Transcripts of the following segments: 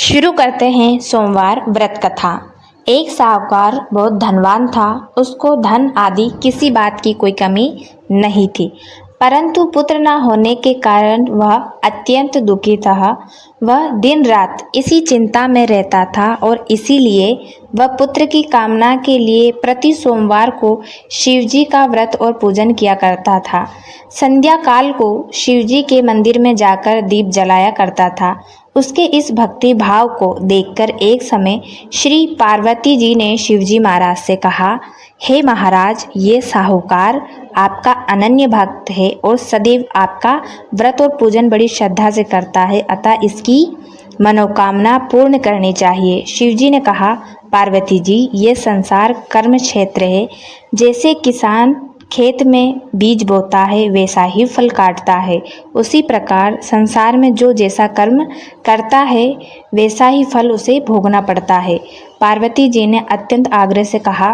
शुरू करते हैं सोमवार व्रत कथा। एक साहूकार बहुत धनवान था। उसको धन आदि किसी बात की कोई कमी नहीं थी, परंतु पुत्र न होने के कारण वह अत्यंत दुखी था। वह दिन रात इसी चिंता में रहता था और इसीलिए वह पुत्र की कामना के लिए प्रति सोमवार को शिवजी का व्रत और पूजन किया करता था। संध्या काल को शिवजी के मंदिर में जाकर दीप जलाया करता था। उसके इस भक्ति भाव को देखकर एक समय श्री पार्वती जी ने शिवजी महाराज से कहा, हे महाराज, ये साहूकार आपका अनन्य भक्त है और सदैव आपका व्रत और पूजन बड़ी श्रद्धा से करता है, अतः इसकी मनोकामना पूर्ण करनी चाहिए। शिवजी ने कहा, पार्वती जी, ये संसार कर्म क्षेत्र है। जैसे किसान खेत में बीज बोता है वैसा ही फल काटता है, उसी प्रकार संसार में जो जैसा कर्म करता है वैसा ही फल उसे भोगना पड़ता है। पार्वती जी ने अत्यंत आग्रह से कहा,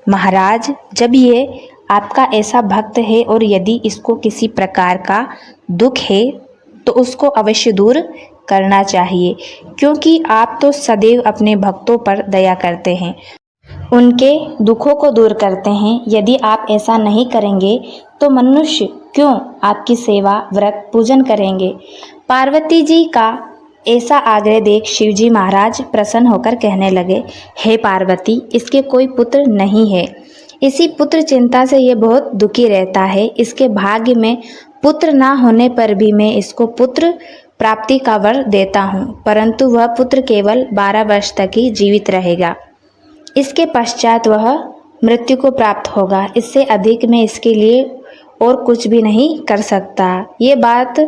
महाराज, जब ये आपका ऐसा भक्त है और यदि इसको किसी प्रकार का दुख है तो उसको अवश्य दूर करना चाहिए, क्योंकि आप तो सदैव अपने भक्तों पर दया करते हैं, उनके दुखों को दूर करते हैं। यदि आप ऐसा नहीं करेंगे तो मनुष्य क्यों आपकी सेवा व्रत पूजन करेंगे। पार्वती जी का ऐसा आग्रह देख शिवजी महाराज प्रसन्न होकर कहने लगे, हे पार्वती, इसके कोई पुत्र नहीं है। इसी पुत्र चिंता से ये बहुत दुखी रहता है। इसके भाग्य में पुत्र ना होने पर भी मैं इसको पुत्र प्राप्ति का वर देता हूँ, परंतु वह पुत्र केवल 12 वर्ष तक ही जीवित रहेगा। इसके पश्चात वह मृत्यु को प्राप्त होगा। इससे अधिक मैं इसके लिए और कुछ भी नहीं कर सकता। ये बात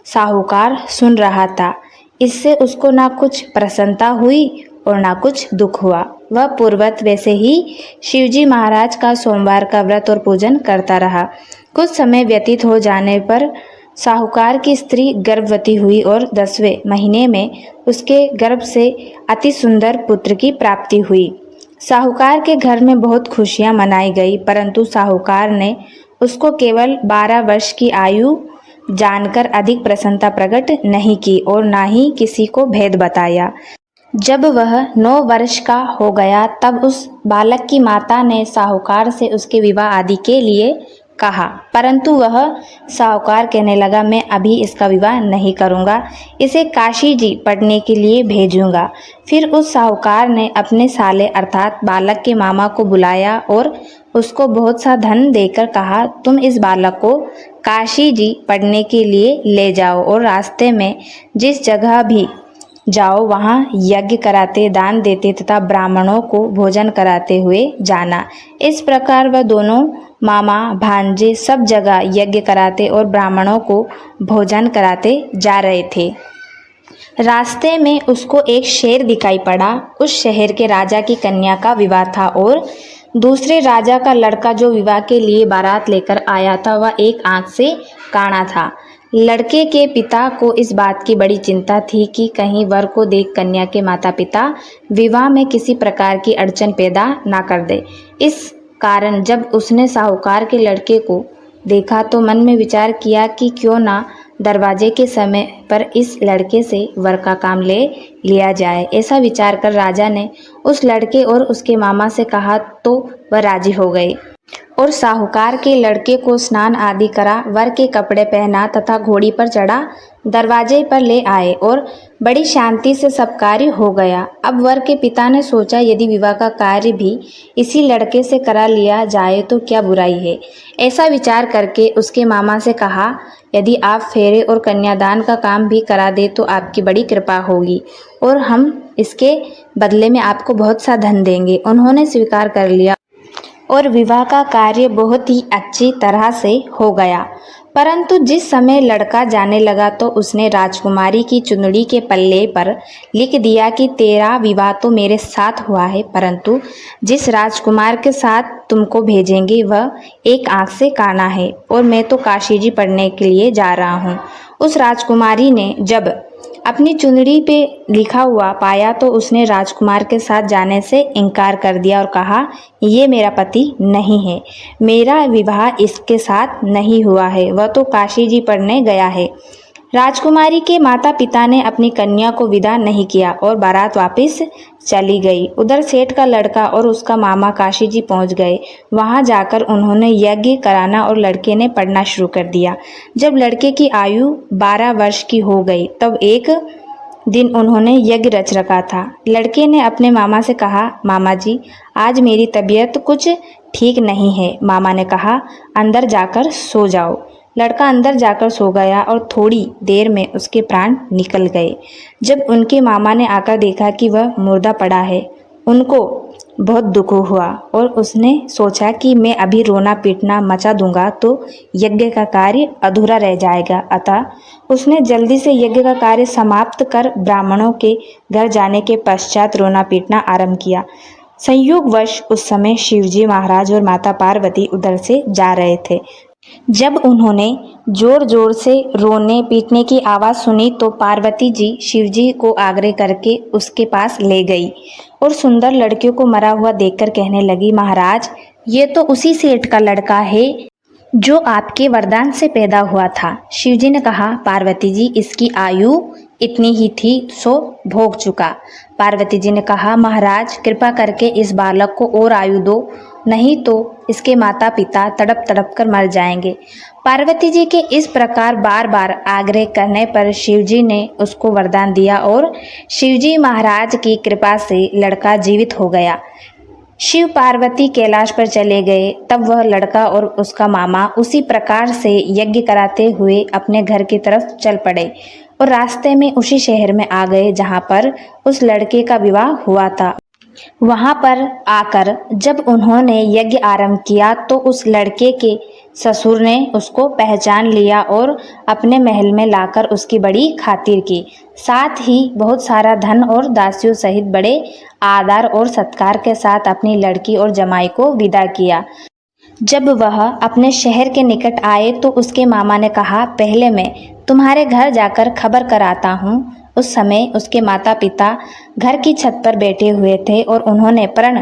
साहूकार सुन रहा था। इससे उसको ना कुछ प्रसन्नता हुई और ना कुछ दुख हुआ। वह पूर्वत वैसे ही शिवजी महाराज का सोमवार का व्रत और पूजन करता रहा। कुछ समय व्यतीत हो जाने पर साहूकार की स्त्री गर्भवती हुई और 10वें महीने में उसके गर्भ से अति सुंदर पुत्र की प्राप्ति हुई। साहूकार के घर में बहुत खुशियां मनाई गई, परंतु साहूकार ने उसको केवल 12 वर्ष की आयु जानकर अधिक प्रसन्नता प्रकट नहीं की और ना ही किसी को भेद बताया। जब वह 9 वर्ष का हो गया तब उस बालक की माता ने साहूकार से उसके विवाह आदि के लिए कहा, परंतु वह साहूकार कहने लगा, मैं अभी इसका विवाह नहीं करूंगा, इसे काशी जी पढ़ने के लिए भेजूंगा। फिर उस साहूकार ने अपने साले अर्थात बालक के मामा को बुलाया और उसको बहुत सा धन देकर कहा, तुम इस बालक को काशी जी पढ़ने के लिए ले जाओ और रास्ते में जिस जगह भी जाओ वहाँ यज्ञ कराते, दान देते तथा ब्राह्मणों को भोजन कराते हुए जाना। इस प्रकार वह दोनों मामा भांजे सब जगह यज्ञ कराते और ब्राह्मणों को भोजन कराते जा रहे थे। रास्ते में उसको एक शेर दिखाई पड़ा। उस शहर के राजा की कन्या का विवाह था और दूसरे राजा का लड़का जो विवाह के लिए बारात लेकर आया था वह एक आंख से काना था। लड़के के पिता को इस बात की बड़ी चिंता थी कि कहीं वर को देख कन्या के माता पिता विवाह में किसी प्रकार की अड़चन पैदा ना कर दे। इस कारण जब उसने साहूकार के लड़के को देखा तो मन में विचार किया कि क्यों ना दरवाजे के समय पर इस लड़के से वर का काम ले लिया जाए। ऐसा विचार कर राजा ने उस लड़के और उसके मामा से कहा तो वह राजी हो गए और साहूकार के लड़के को स्नान आदि करा, वर के कपड़े पहना तथा घोड़ी पर चढ़ा दरवाजे पर ले आए और बड़ी शांति से सब कार्य हो गया। अब वर के पिता ने सोचा, यदि विवाह का कार्य भी इसी लड़के से करा लिया जाए तो क्या बुराई है। ऐसा विचार करके उसके मामा से कहा, यदि आप फेरे और कन्यादान का काम भी करा दे तो आपकी बड़ी कृपा होगी और हम इसके बदले में आपको बहुत सा धन देंगे। उन्होंने स्वीकार कर लिया और विवाह का कार्य बहुत ही अच्छी तरह से हो गया। परंतु जिस समय लड़का जाने लगा तो उसने राजकुमारी की चुनरी के पल्ले पर लिख दिया कि तेरा विवाह तो मेरे साथ हुआ है, परंतु जिस राजकुमार के साथ तुमको भेजेंगे वह एक आंख से काना है और मैं तो काशी जी पढ़ने के लिए जा रहा हूँ। उस राजकुमारी ने जब अपनी चुनरी पे लिखा हुआ पाया तो उसने राजकुमार के साथ जाने से इनकार कर दिया और कहा, ये मेरा पति नहीं है, मेरा विवाह इसके साथ नहीं हुआ है, वह तो काशी जी पढ़ने गया है। राजकुमारी के माता पिता ने अपनी कन्या को विदा नहीं किया और बारात वापस चली गई। उधर सेठ का लड़का और उसका मामा काशी जी पहुंच गए। वहां जाकर उन्होंने यज्ञ कराना और लड़के ने पढ़ना शुरू कर दिया। जब लड़के की आयु 12 वर्ष की हो गई तब एक दिन उन्होंने यज्ञ रच रखा था। लड़के ने अपने मामा से कहा, मामा जी आज मेरी तबीयत कुछ ठीक नहीं है। मामा ने कहा, अंदर जाकर सो जाओ। लड़का अंदर जाकर सो गया और थोड़ी देर में उसके प्राण निकल गए। जब उनके मामा ने आकर देखा कि वह मुर्दा पड़ा है, उनको बहुत दुख हुआ और उसने सोचा कि मैं अभी रोना पीटना मचा दूंगा तो यज्ञ का कार्य अधूरा रह जाएगा। अतः उसने जल्दी से यज्ञ का कार्य समाप्त कर ब्राह्मणों के घर जाने के पश्चात रोना पीटना आरंभ किया। संयोगवश उस समय शिवजी महाराज और माता पार्वती उधर से जा रहे थे। जब उन्होंने जोर जोर से रोने पीटने की आवाज़ सुनी तो पार्वती जी शिवजी को आग्रह करके उसके पास ले गई और सुंदर लड़कियों को मरा हुआ देखकर कहने लगी, महाराज ये तो उसी सेठ का लड़का है जो आपके वरदान से पैदा हुआ था। शिवजी ने कहा, पार्वती जी इसकी आयु इतनी ही थी सो भोग चुका। पार्वती जी ने कहा, महाराज कृपा करके इस बालक को और आयु दो, नहीं तो इसके माता पिता तड़प तड़प कर मर जाएंगे। पार्वती जी के इस प्रकार बार बार आग्रह करने पर शिवजी ने उसको वरदान दिया और शिवजी महाराज की कृपा से लड़का जीवित हो गया। शिव पार्वती कैलाश पर चले गए। तब वह लड़का और उसका मामा उसी प्रकार से यज्ञ कराते हुए अपने घर की तरफ चल पड़े और रास्ते में उसी शहर में आ गए जहाँ पर उस लड़के का विवाह हुआ था। वहां पर आकर जब उन्होंने यज्ञ आरंभ किया तो उस लड़के के ससुर ने उसको पहचान लिया और अपने महल में लाकर उसकी बड़ी खातिर की। साथ ही बहुत सारा धन और दासियों सहित बड़े आदर और सत्कार के साथ अपनी लड़की और जमाई को विदा किया। जब वह अपने शहर के निकट आए तो उसके मामा ने कहा, पहले मैं तुम्हारे घर जाकर खबर कराता हूँ। उस समय उसके माता पिता घर की छत पर बैठे हुए थे और उन्होंने प्रण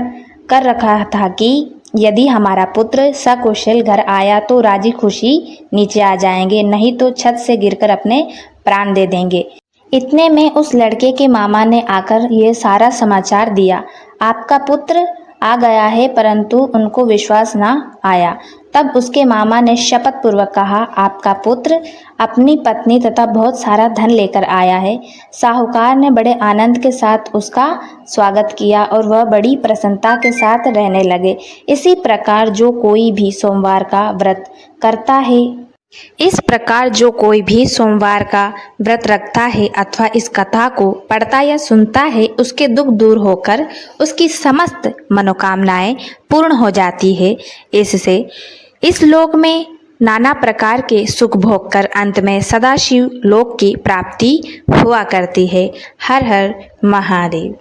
कर रखा था कि यदि हमारा पुत्र सकुशल घर आया तो राजी खुशी नीचे आ जाएंगे, नहीं तो छत से गिरकर अपने प्राण दे देंगे। इतने में उस लड़के के मामा ने आकर ये सारा समाचार दिया, आपका पुत्र आ गया है, परंतु उनको विश्वास ना आया। तब उसके मामा ने शपथ पूर्वक कहा, आपका पुत्र अपनी पत्नी तथा बहुत सारा धन लेकर आया है। साहूकार ने बड़े आनंद के साथ उसका स्वागत किया और वह बड़ी प्रसन्नता के साथ रहने लगे। इसी प्रकार जो कोई भी सोमवार का व्रत करता है रखता है अथवा इस कथा को पढ़ता या सुनता है, उसके दुख दूर होकर उसकी समस्त मनोकामनाएं पूर्ण हो जाती है। इससे इस लोक में नाना प्रकार के सुख भोग कर अंत में सदाशिव लोक की प्राप्ति हुआ करती है। हर हर महादेव।